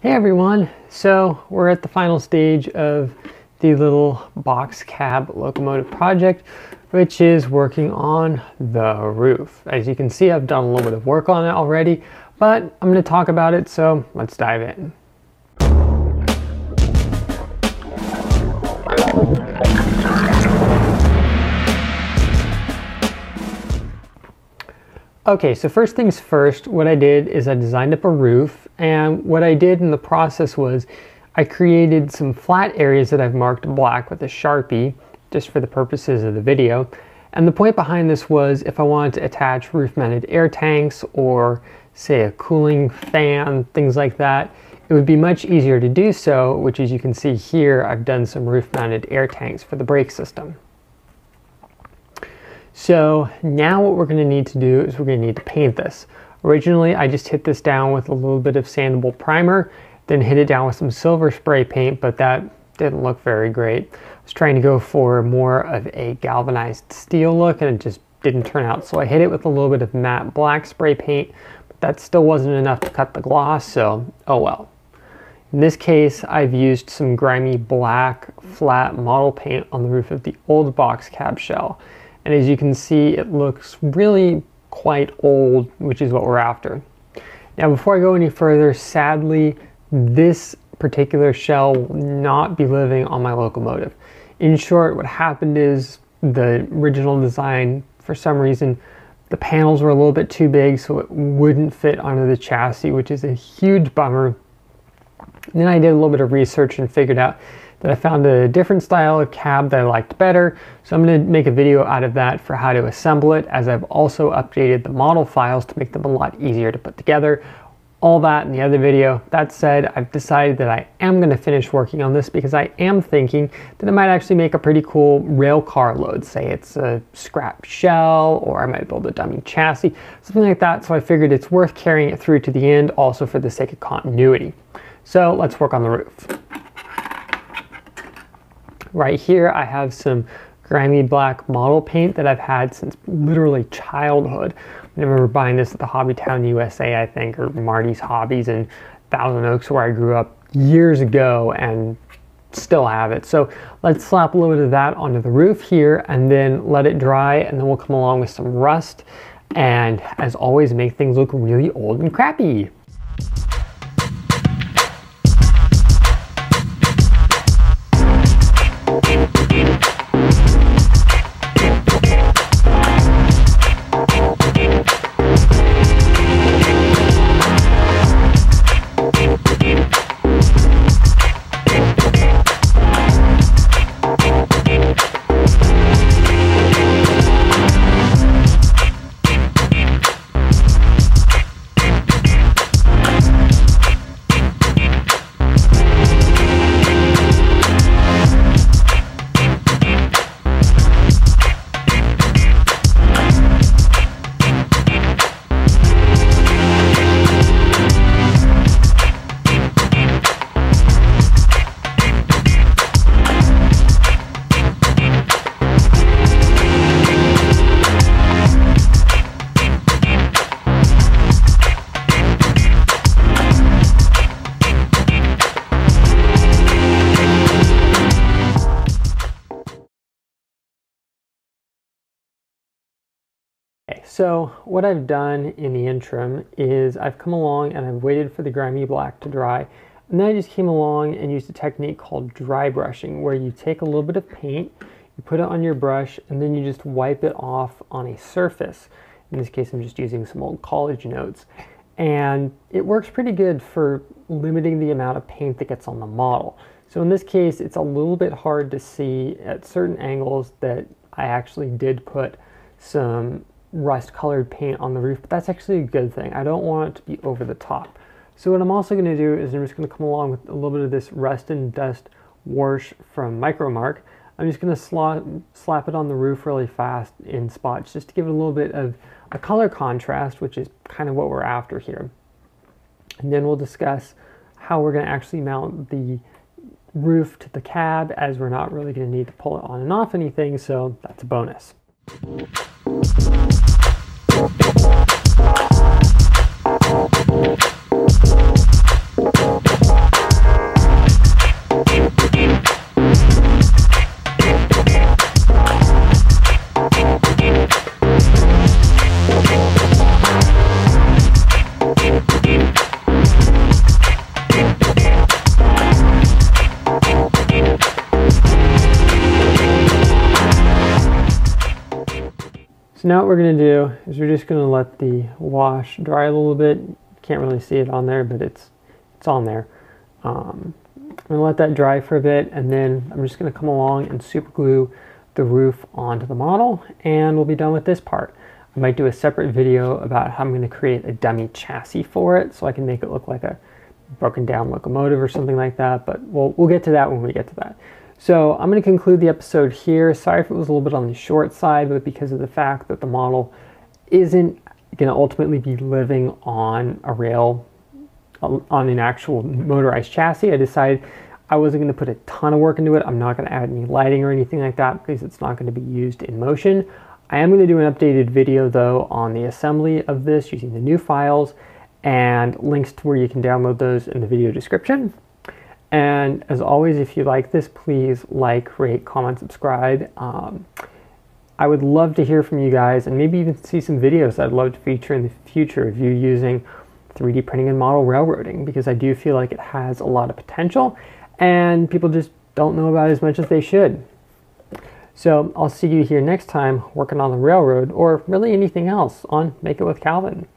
Hey everyone, so we're at the final stage of the little Boxcab Locomotive project, which is working on the roof. As you can see, I've done a little bit of work on it already, but I'm going to talk about it, so let's dive in. Okay, so first things first, what I did is I designed up a roof, and what I did in the process was I created some flat areas that I've marked black with a Sharpie, just for the purposes of the video. And the point behind this was if I wanted to attach roof-mounted air tanks or say a cooling fan, things like that, it would be much easier to do so, which as you can see here, I've done some roof-mounted air tanks for the brake system. So now what we're going to need to do is we're going to need to paint this. Originally, I just hit this down with a little bit of sandable primer, then hit it down with some silver spray paint, but that didn't look very great. I was trying to go for more of a galvanized steel look and it just didn't turn out. So I hit it with a little bit of matte black spray paint, but that still wasn't enough to cut the gloss, so oh well. In this case, I've used some grimy black flat model paint on the roof of the old Boxcab shell. And as you can see, it looks really quite old, which is what we're after. Now, before I go any further, sadly, this particular shell will not be living on my locomotive. In short, what happened is the original design, for some reason, the panels were a little bit too big, so it wouldn't fit onto the chassis, which is a huge bummer. And then I did a little bit of research and figured out that I found a different style of cab that I liked better. So I'm going to make a video out of that for how to assemble it, as I've also updated the model files to make them a lot easier to put together. All that in the other video. That said, I've decided that I am going to finish working on this because I am thinking that it might actually make a pretty cool rail car load. Say it's a scrap shell, or I might build a dummy chassis, something like that. So I figured it's worth carrying it through to the end, also for the sake of continuity. So let's work on the roof. Right here, I have some grimy black model paint that I've had since literally childhood. I remember buying this at the Hobbytown USA, I think, or Marty's Hobbies in Thousand Oaks, where I grew up years ago, and still have it. So let's slap a little bit of that onto the roof here and then let it dry, and then we'll come along with some rust and, as always, make things look really old and crappy. So what I've done in the interim is I've come along and I've waited for the grimy black to dry, and then I just came along and used a technique called dry brushing, where you take a little bit of paint, you put it on your brush, and then you just wipe it off on a surface. In this case, I'm just using some old college notes, and it works pretty good for limiting the amount of paint that gets on the model. So in this case, it's a little bit hard to see at certain angles that I actually did put some rust colored paint on the roof, but that's actually a good thing. I don't want it to be over the top. So what I'm also going to do is I'm just going to come along with a little bit of this rust and dust wash from Micromark. I'm just going to slap it on the roof really fast in spots just to give it a little bit of a color contrast, which is kind of what we're after here. And then we'll discuss how we're going to actually mount the roof to the cab, as we're not really going to need to pull it on and off anything, so that's a bonus. So now what we're going to do is we're just going to let the wash dry a little bit. Can't really see it on there, but it's on there. I'm going to let that dry for a bit, and then I'm just going to come along and super glue the roof onto the model, and we'll be done with this part. I might do a separate video about how I'm going to create a dummy chassis for it so I can make it look like a broken down locomotive or something like that, but we'll get to that when we get to that. So I'm going to conclude the episode here. Sorry if it was a little bit on the short side, but because of the fact that the model isn't going to ultimately be living on a rail, on an actual motorized chassis, I decided I wasn't going to put a ton of work into it. I'm not going to add any lighting or anything like that because it's not going to be used in motion. I am going to do an updated video though on the assembly of this using the new files, and links to where you can download those in the video description. And as always, if you like this, please like, rate, comment, subscribe. I would love to hear from you guys and maybe even see some videos I'd love to feature in the future of you using 3D printing and model railroading, because I do feel like it has a lot of potential and people just don't know about it as much as they should. So I'll see you here next time working on the railroad, or really anything else on Make It with Calvin.